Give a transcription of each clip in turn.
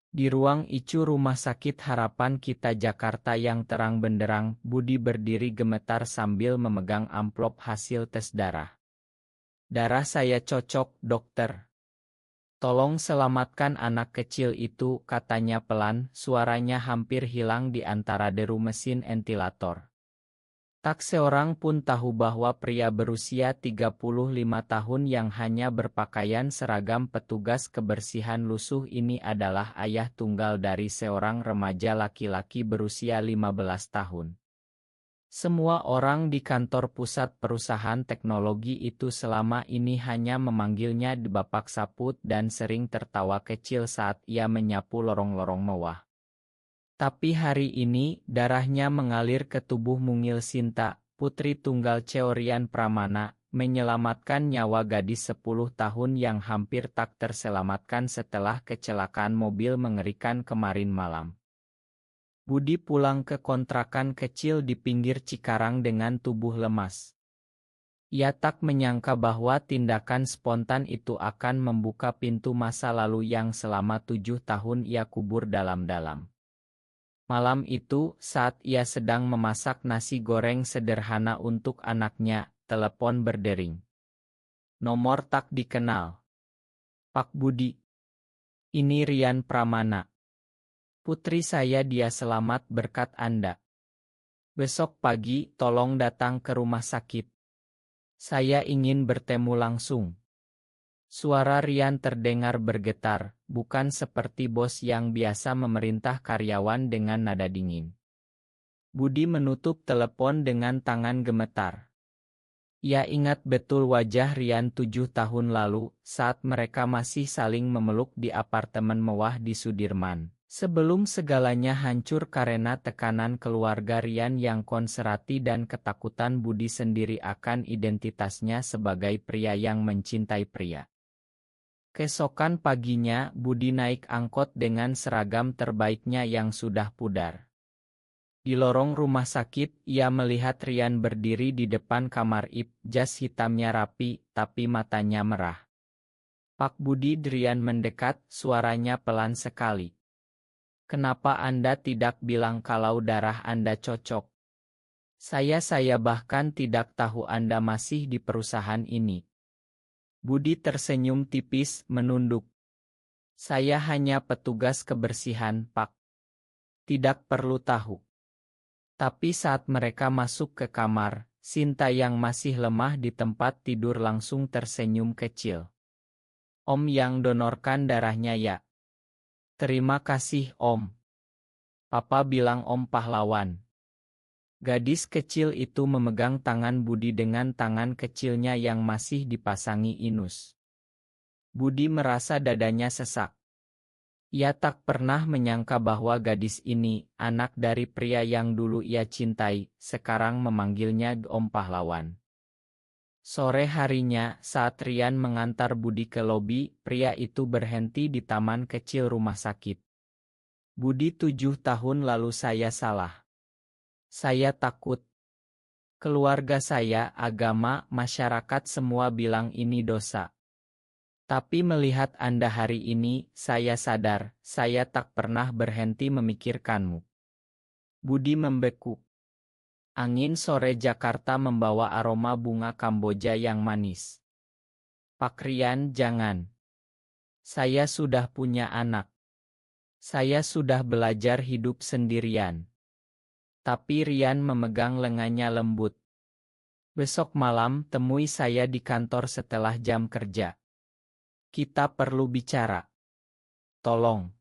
Di ruang ICU Rumah Sakit Harapan Kita Jakarta yang terang benderang, Budi berdiri gemetar sambil memegang amplop hasil tes darah. Darah saya cocok, dokter. Tolong selamatkan anak kecil itu, katanya pelan, suaranya hampir hilang di antara deru mesin ventilator. Tak seorang pun tahu bahwa pria berusia 35 tahun yang hanya berpakaian seragam petugas kebersihan lusuh ini adalah ayah tunggal dari seorang remaja laki-laki berusia 15 tahun. Semua orang di kantor pusat perusahaan teknologi itu selama ini hanya memanggilnya Bapak Saput dan sering tertawa kecil saat ia menyapu lorong-lorong mewah. Tapi hari ini, darahnya mengalir ke tubuh Mungil Sinta, putri tunggal Ceorian Pramana, menyelamatkan nyawa gadis 10 tahun yang hampir tak terselamatkan setelah kecelakaan mobil mengerikan kemarin malam. Budi pulang ke kontrakan kecil di pinggir Cikarang dengan tubuh lemas. Ia tak menyangka bahwa tindakan spontan itu akan membuka pintu masa lalu yang selama 7 tahun ia kubur dalam-dalam. Malam itu, saat ia sedang memasak nasi goreng sederhana untuk anaknya, telepon berdering. Nomor tak dikenal. Pak Budi. Ini Rian Pramana. Putri saya dia selamat berkat Anda. Besok pagi, tolong datang ke rumah sakit. Saya ingin bertemu langsung. Suara Rian terdengar bergetar, bukan seperti bos yang biasa memerintah karyawan dengan nada dingin. Budi menutup telepon dengan tangan gemetar. Ia ingat betul wajah Rian 7 tahun lalu, saat mereka masih saling memeluk di apartemen mewah di Sudirman. Sebelum segalanya hancur karena tekanan keluarga Rian yang konservatif dan ketakutan Budi sendiri akan identitasnya sebagai pria yang mencintai pria. Keesokan paginya, Budi naik angkot dengan seragam terbaiknya yang sudah pudar. Di lorong rumah sakit, ia melihat Rian berdiri di depan kamar IP, jas hitamnya rapi, tapi matanya merah. Pak Budi. Rian mendekat, suaranya pelan sekali. Kenapa Anda tidak bilang kalau darah Anda cocok? Saya bahkan tidak tahu Anda masih di perusahaan ini. Budi tersenyum tipis, menunduk. Saya hanya petugas kebersihan, Pak. Tidak perlu tahu. Tapi saat mereka masuk ke kamar, Sinta yang masih lemah di tempat tidur langsung tersenyum kecil. Om yang donorkan darahnya ya. Terima kasih, Om. Papa bilang Om pahlawan. Gadis kecil itu memegang tangan Budi dengan tangan kecilnya yang masih dipasangi inus. Budi merasa dadanya sesak. Ia tak pernah menyangka bahwa gadis ini, anak dari pria yang dulu ia cintai, sekarang memanggilnya Om Pahlawan. Sore harinya, saat Rian mengantar Budi ke lobi, pria itu berhenti di taman kecil rumah sakit. Budi 7 tahun lalu saya salah. Saya takut. Keluarga saya, agama, masyarakat semua bilang ini dosa. Tapi melihat Anda hari ini, saya sadar, saya tak pernah berhenti memikirkanmu. Budi membeku. Angin sore Jakarta membawa aroma bunga Kamboja yang manis. Pak Rian, jangan. Saya sudah punya anak. Saya sudah belajar hidup sendirian. Tapi Rian memegang lengannya lembut. Besok malam temui saya di kantor setelah jam kerja. Kita perlu bicara. Tolong.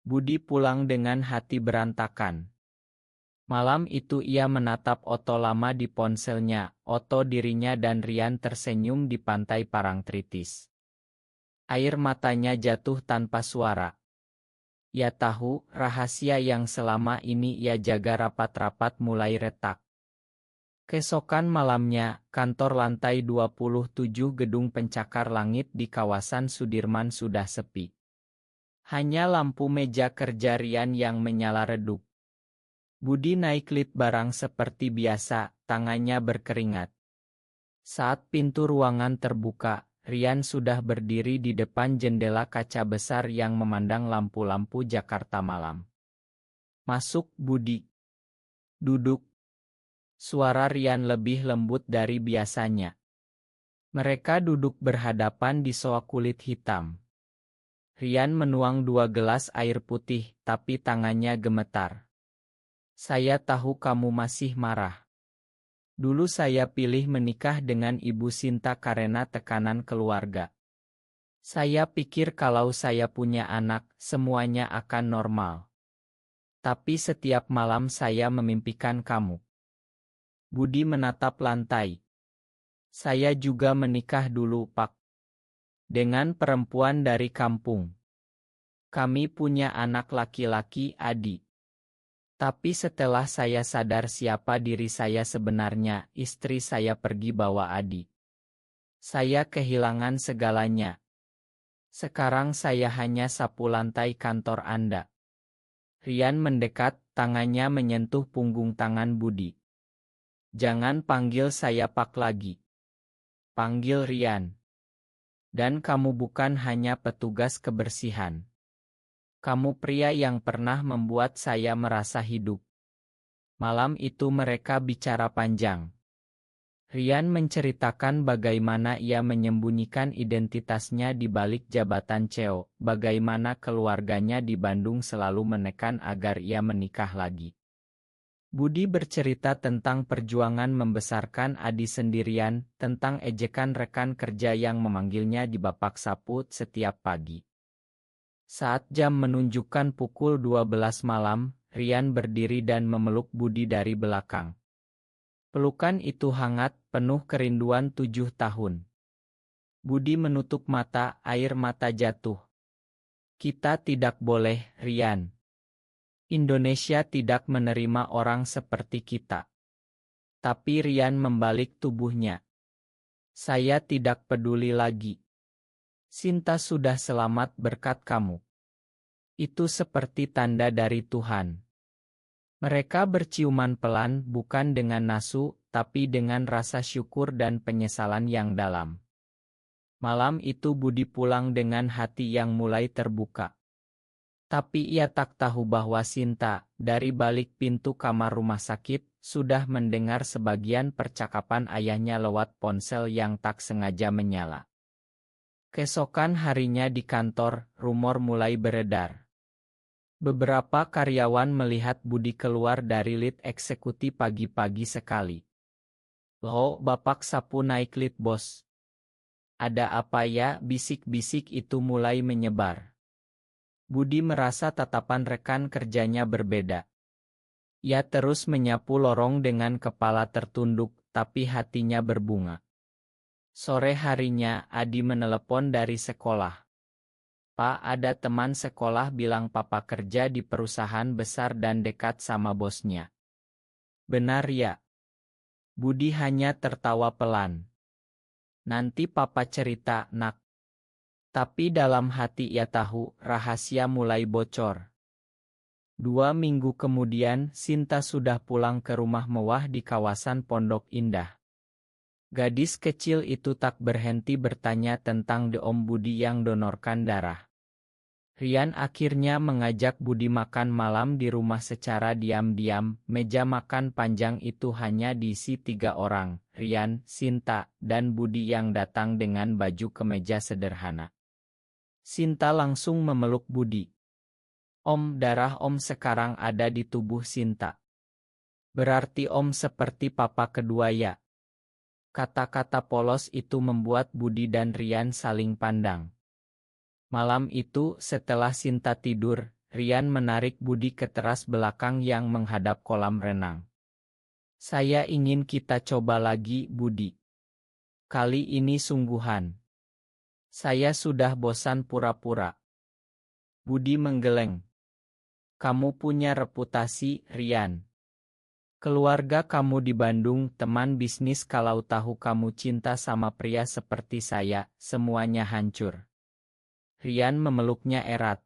Budi pulang dengan hati berantakan. Malam itu ia menatap Otto lama di ponselnya, Otto dirinya dan Rian tersenyum di pantai Parangtritis. Air matanya jatuh tanpa suara. Ia tahu, rahasia yang selama ini ia jaga rapat-rapat mulai retak. Keesokan malamnya, kantor lantai 27 gedung pencakar langit di kawasan Sudirman sudah sepi. Hanya lampu meja kerja Rian yang menyala redup. Budi naik lift barang seperti biasa, tangannya berkeringat. Saat pintu ruangan terbuka, Rian sudah berdiri di depan jendela kaca besar yang memandang lampu-lampu Jakarta malam. "Masuk, Budi. Duduk." Suara Rian lebih lembut dari biasanya. Mereka duduk berhadapan di sofa kulit hitam. Rian menuang 2 gelas air putih, tapi tangannya gemetar. "Saya tahu kamu masih marah. Dulu saya pilih menikah dengan Ibu Sinta karena tekanan keluarga. Saya pikir kalau saya punya anak, semuanya akan normal. Tapi setiap malam saya memimpikan kamu." Budi menatap lantai. "Saya juga menikah dulu, Pak. Dengan perempuan dari kampung. Kami punya anak laki-laki, Adi. Tapi setelah saya sadar siapa diri saya sebenarnya, istri saya pergi bawa Adi. Saya kehilangan segalanya. Sekarang saya hanya sapu lantai kantor Anda." Rian mendekat, tangannya menyentuh punggung tangan Budi. "Jangan panggil saya Pak lagi. Panggil Rian. Dan kamu bukan hanya petugas kebersihan. Kamu pria yang pernah membuat saya merasa hidup." Malam itu mereka bicara panjang. Rian menceritakan bagaimana ia menyembunyikan identitasnya di balik jabatan CEO, bagaimana keluarganya di Bandung selalu menekan agar ia menikah lagi. Budi bercerita tentang perjuangan membesarkan Adi sendirian, tentang ejekan rekan kerja yang memanggilnya di bapak sapu setiap pagi. Saat jam menunjukkan pukul 12 malam, Rian berdiri dan memeluk Budi dari belakang. Pelukan itu hangat, penuh kerinduan 7 tahun. Budi menutup mata, air mata jatuh. "Kita tidak boleh, Rian. Indonesia tidak menerima orang seperti kita." Tapi Rian membalik tubuhnya. "Saya tidak peduli lagi. Sinta sudah selamat berkat kamu. Itu seperti tanda dari Tuhan." Mereka berciuman pelan, bukan dengan nafsu, tapi dengan rasa syukur dan penyesalan yang dalam. Malam itu Budi pulang dengan hati yang mulai terbuka. Tapi ia tak tahu bahwa Sinta, dari balik pintu kamar rumah sakit, sudah mendengar sebagian percakapan ayahnya lewat ponsel yang tak sengaja menyala. Keesokan harinya di kantor, rumor mulai beredar. Beberapa karyawan melihat Budi keluar dari lift eksekutif pagi-pagi sekali. "Loh, Bapak sapu naik lift, Bos. Ada apa ya?" Bisik-bisik itu mulai menyebar. Budi merasa tatapan rekan kerjanya berbeda. Ia terus menyapu lorong dengan kepala tertunduk, tapi hatinya berbunga. Sore harinya, Adi menelepon dari sekolah. "Pak, ada teman sekolah bilang papa kerja di perusahaan besar dan dekat sama bosnya." "Benar ya?" Budi hanya tertawa pelan. "Nanti papa cerita, Nak." Tapi dalam hati ia tahu, rahasia mulai bocor. 2 minggu kemudian, Sinta sudah pulang ke rumah mewah di kawasan Pondok Indah. Gadis kecil itu tak berhenti bertanya tentang Om Budi yang donorkan darah. Rian akhirnya mengajak Budi makan malam di rumah secara diam-diam. Meja makan panjang itu hanya diisi 3 orang, Rian, Sinta, dan Budi yang datang dengan baju kemeja sederhana. Sinta langsung memeluk Budi. "Om, darah Om sekarang ada di tubuh Sinta. Berarti Om seperti papa kedua ya?" Kata-kata polos itu membuat Budi dan Rian saling pandang. Malam itu, setelah Sinta tidur, Rian menarik Budi ke teras belakang yang menghadap kolam renang. "Saya ingin kita coba lagi, Budi. Kali ini sungguhan. Saya sudah bosan pura-pura." Budi menggeleng. "Kamu punya reputasi, Rian. Keluarga kamu di Bandung, teman bisnis kalau tahu kamu cinta sama pria seperti saya, semuanya hancur." Rian memeluknya erat.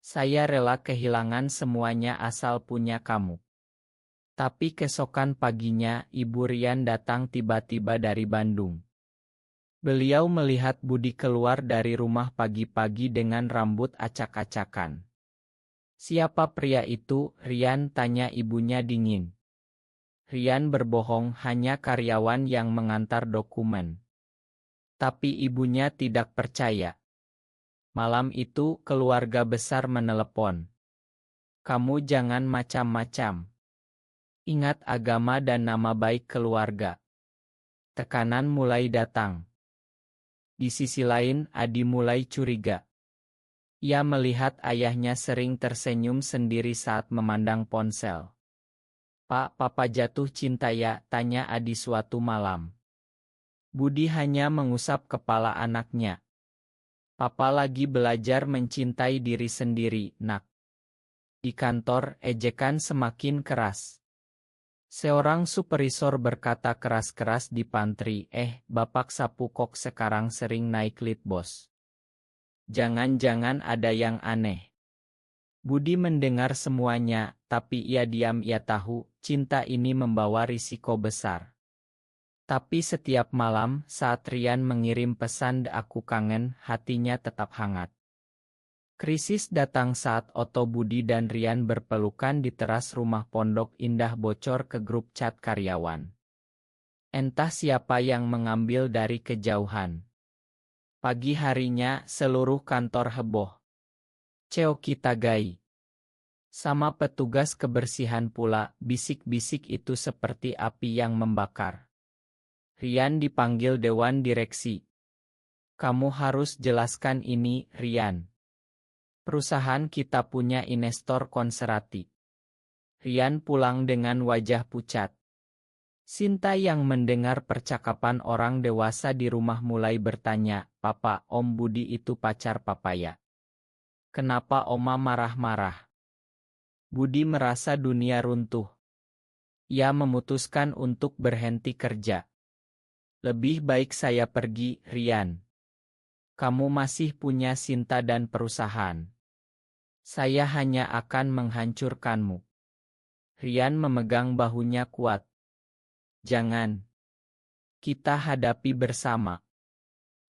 "Saya rela kehilangan semuanya asal punya kamu." Tapi keesokan paginya, Ibu Rian datang tiba-tiba dari Bandung. Beliau melihat Budi keluar dari rumah pagi-pagi dengan rambut acak-acakan. "Siapa pria itu?" Rian tanya ibunya dingin. Rian berbohong, hanya karyawan yang mengantar dokumen. Tapi ibunya tidak percaya. Malam itu keluarga besar menelepon. "Kamu jangan macam-macam. Ingat agama dan nama baik keluarga." Tekanan mulai datang. Di sisi lain, Adi mulai curiga. Ia melihat ayahnya sering tersenyum sendiri saat memandang ponsel. "Pak, papa jatuh cinta ya?" tanya Adi suatu malam. Budi hanya mengusap kepala anaknya. "Papa lagi belajar mencintai diri sendiri, nak." Di kantor, ejekan semakin keras. Seorang supervisor berkata keras-keras di pantry, Bapak sapu kok sekarang sering naik lead bos. Jangan-jangan ada yang aneh." Budi mendengar semuanya, tapi ia diam. Ia tahu, cinta ini membawa risiko besar. Tapi setiap malam, saat Rian mengirim pesan "aku kangen", hatinya tetap hangat. Krisis datang saat Otto, Budi dan Rian berpelukan di teras rumah Pondok Indah bocor ke grup chat karyawan. Entah siapa yang mengambil dari kejauhan. Pagi harinya, seluruh kantor heboh. "Ceo kita gai." Sama petugas kebersihan pula, bisik-bisik itu seperti api yang membakar. Rian dipanggil dewan direksi. "Kamu harus jelaskan ini, Rian. Perusahaan kita punya investor konservatif." Rian pulang dengan wajah pucat. Sinta yang mendengar percakapan orang dewasa di rumah mulai bertanya, "Papa, Om Budi itu pacar papa ya? Kenapa Oma marah-marah?" Budi merasa dunia runtuh. Ia memutuskan untuk berhenti kerja. "Lebih baik saya pergi, Rian. Kamu masih punya Sinta dan perusahaan. Saya hanya akan menghancurkanmu." Rian memegang bahunya kuat. "Jangan. Kita hadapi bersama."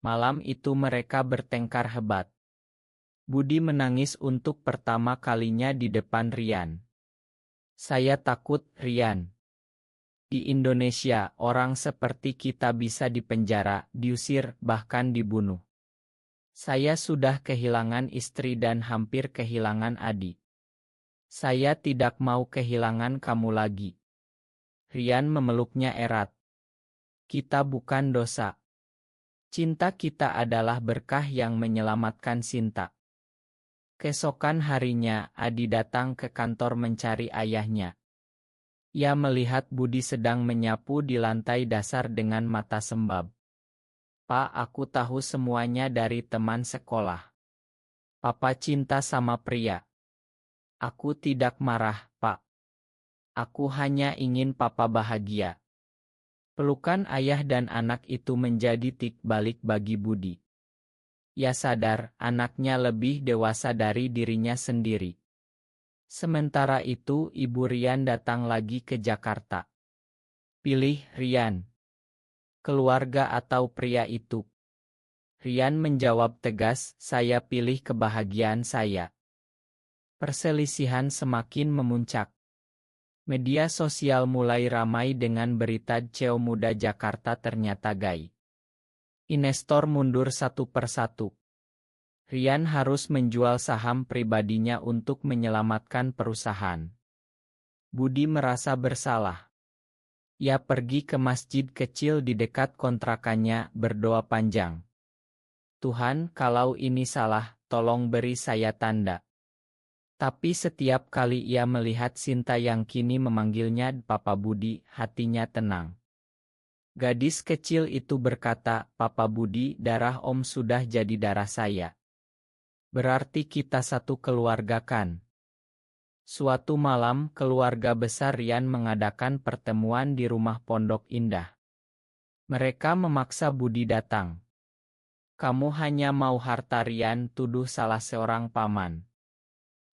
Malam itu mereka bertengkar hebat. Budi menangis untuk pertama kalinya di depan Rian. "Saya takut, Rian. Di Indonesia, orang seperti kita bisa dipenjara, diusir, bahkan dibunuh. Saya sudah kehilangan istri dan hampir kehilangan adik. Saya tidak mau kehilangan kamu lagi." Rian memeluknya erat. "Kita bukan dosa. Cinta kita adalah berkah yang menyelamatkan Sinta." Keesokan harinya, Adi datang ke kantor mencari ayahnya. Ia melihat Budi sedang menyapu di lantai dasar dengan mata sembab. "Pak, aku tahu semuanya dari teman sekolah. Papa cinta sama pria." "Aku tidak marah, Pak. Aku hanya ingin papa bahagia." Pelukan ayah dan anak itu menjadi titik balik bagi Budi. Ia sadar, anaknya lebih dewasa dari dirinya sendiri. Sementara itu, Ibu Rian datang lagi ke Jakarta. "Pilih, Rian. Keluarga atau pria itu?" Rian menjawab tegas, "Saya pilih kebahagiaan saya." Perselisihan semakin memuncak. Media sosial mulai ramai dengan berita CEO muda Jakarta ternyata gay. Investor mundur satu persatu. Rian harus menjual saham pribadinya untuk menyelamatkan perusahaan. Budi merasa bersalah. Ia pergi ke masjid kecil di dekat kontrakannya, berdoa panjang. "Tuhan, kalau ini salah, tolong beri saya tanda." Tapi setiap kali ia melihat Sinta yang kini memanggilnya Papa Budi, hatinya tenang. Gadis kecil itu berkata, "Papa Budi, darah Om sudah jadi darah saya. Berarti kita satu keluarga kan?" Suatu malam, keluarga besar Rian mengadakan pertemuan di rumah Pondok Indah. Mereka memaksa Budi datang. "Kamu hanya mau harta Rian," tuduh salah seorang paman.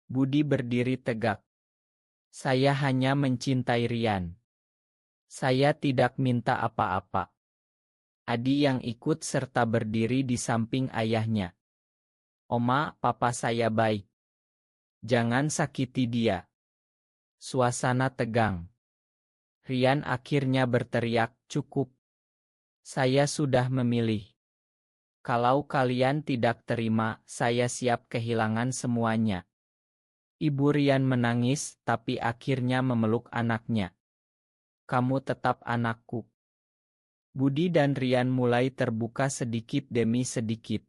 Budi berdiri tegak. "Saya hanya mencintai Rian. Saya tidak minta apa-apa." Adi yang ikut serta berdiri di samping ayahnya. Oma, papa saya baik. Jangan sakiti dia. Suasana tegang. Rian akhirnya berteriak, cukup. Saya sudah memilih. Kalau kalian tidak terima, saya siap kehilangan semuanya. Ibu Rian menangis, tapi akhirnya memeluk anaknya. Kamu tetap anakku. Budi dan Rian mulai terbuka sedikit demi sedikit.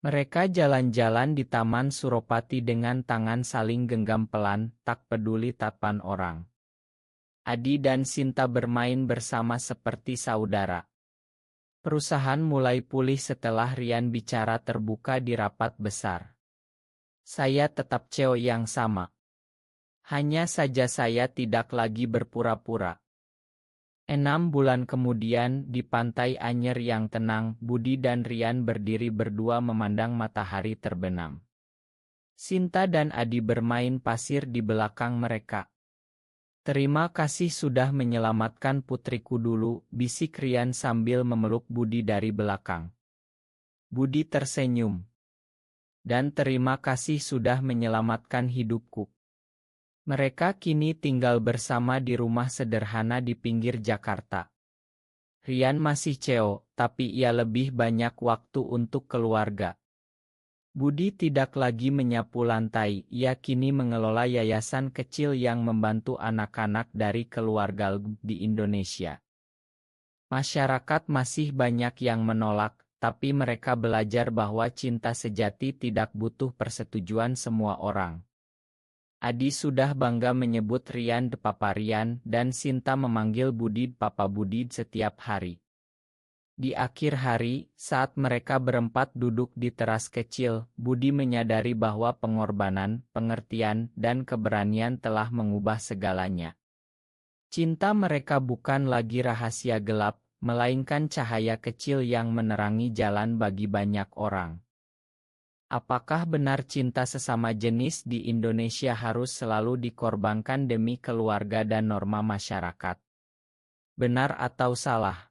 Mereka jalan-jalan di Taman Suropati dengan tangan saling genggam pelan, tak peduli tatapan orang. Adi dan Sinta bermain bersama seperti saudara. Perusahaan mulai pulih setelah Rian bicara terbuka di rapat besar. Saya tetap CEO yang sama. Hanya saja saya tidak lagi berpura-pura. 6 bulan kemudian, di pantai Anyer yang tenang, Budi dan Rian berdiri berdua memandang matahari terbenam. Sinta dan Adi bermain pasir di belakang mereka. Terima kasih sudah menyelamatkan putriku dulu, bisik Rian sambil memeluk Budi dari belakang. Budi tersenyum. Dan terima kasih sudah menyelamatkan hidupku. Mereka kini tinggal bersama di rumah sederhana di pinggir Jakarta. Rian masih CEO, tapi ia lebih banyak waktu untuk keluarga. Budi tidak lagi menyapu lantai, ia kini mengelola yayasan kecil yang membantu anak-anak dari keluarga di Indonesia. Masyarakat masih banyak yang menolak, tapi mereka belajar bahwa cinta sejati tidak butuh persetujuan semua orang. Adi sudah bangga menyebut Rian Papa Rian dan Sinta memanggil Budi Papa Budi setiap hari. Di akhir hari, saat mereka berempat duduk di teras kecil, Budi menyadari bahwa pengorbanan, pengertian, dan keberanian telah mengubah segalanya. Cinta mereka bukan lagi rahasia gelap, melainkan cahaya kecil yang menerangi jalan bagi banyak orang. Apakah benar cinta sesama jenis di Indonesia harus selalu dikorbankan demi keluarga dan norma masyarakat? Benar atau salah?